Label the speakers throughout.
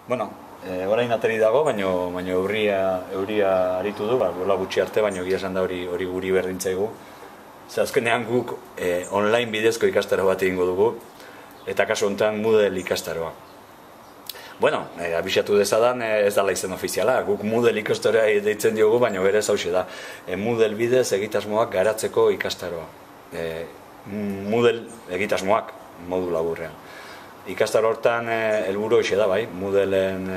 Speaker 1: Bueno, orain ateri dago, baina euria aritu du, bola gutxi arte, baina egia esan da hori guri berdintzaigu. Ze azkenean guk online bidezko ikastaro bat egingo dugu, eta kasu honetan Moodle ikastaroa. Bueno, abixatu dezadan ez dala izen ofiziala, guk Moodle ikastaroa deitzen diogu, baina berez hauxe da. Moodle bidez egitasmoak garatzeko ikastaroa. Moodle egitasmoak modu laburrean. Ikastaro hortan helburu hoxe da, bai, Moodleen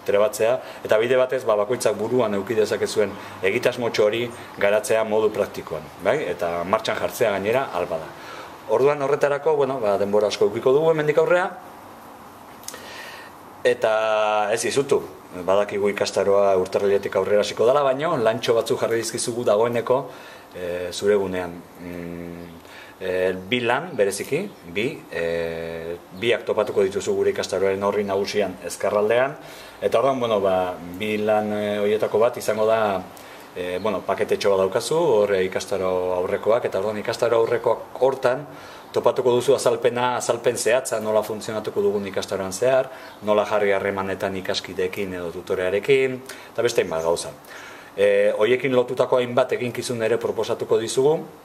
Speaker 1: trebatzea, eta bide batez bakoitzak buruan eduki dezakezuen egitasmotxo hori garatzea modu praktikoan, bai, eta martxan jartzea gainera alba da. Orduan horretarako, bueno, denbora asko edukiko dugu hemendik aurrea, eta ez izutu, badakigu ikastaroa urtarriletik aurrera hasiko dela, baina lantxo batzuk jarri dizkizugu dagoeneko zure gunean. Bi lan, bereziki, biak topatuko dituzu gure ikastaroaren horri nagusian ezkerraldean, eta orduan, bueno, bi lan horietako bat izango da, paketetxo bat daukazu, hor ikastaro aurrekoak, eta orduan ikastaro aurrekoak hortan topatuko duzu azalpen zehatza, nola funtzionatuko dugun ikastaroan zehar, nola jarri harremanetan ikaskideekin edo tutorearekin, eta beste hainbat gauza. Horiekin lotutako hainbat eginkizun ere proposatuko dizugu,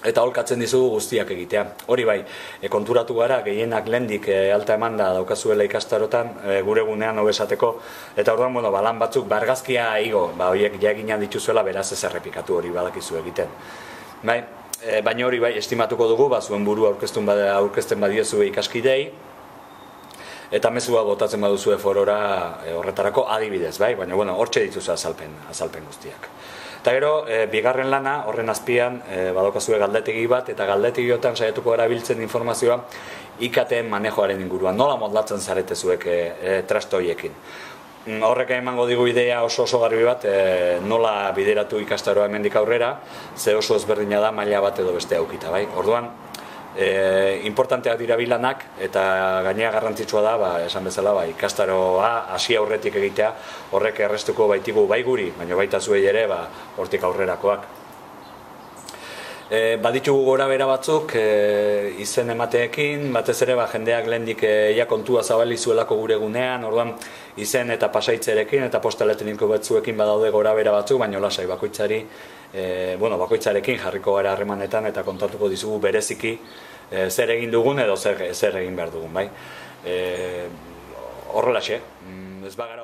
Speaker 1: eta holkatzen dizugu guztiak egitea. Hori bai, konturatu gara, gehienak lehendik alta emanda daukazuela ikastarotan, gure gunean hobesateko, eta orduan, lan batzuk, argazkia igo, horiek jaginan dituzuela, beraz ez errepikatu hori badakizu egiten. Baina hori bai, estimatuko dugu, zuen buru aurkezten badiezu ikaskidei, eta mezua botatzen baduzue forora horretarako adibidez, baina hortxe dituzu azalpen guztiak. Eta gero, bigarren lana, horren azpian, badaukazue galdetegi bat, eta galdetegiotan saiatuko erabiltzen informazioa IKT-en manejoaren inguruan. Nola modlatzen zarete zuek trasto horiekin. Horrek emango digu idea oso garbi bat, nola bideratu ikastaroa hemendik aurrera, ze oso ezberdina da maila bat edo beste aukita, bai? Orduan, importanteak dira bilanak, eta gainea garrantzitsua da, esan bezala, ikastaroa hasi aurretik egitea, horrek errestuko baitigu bai guri, baina baita zuei ere, hortik aurrerakoak. Baditugu gora bera batzuk, izen emateekin, batez ere jendeak lehendik kontua zabalizuelako gure gunean, orduan izen eta pasaitzerekin eta posta elektroniko batzuekin badaude gora bera batzuk, baina lasai bakoitzarekin jarriko gara harremanetan eta kontatuko dizugu bereziki zer egin dugun edo zer egin behar dugun, bai. Horrelaxe, ez bagara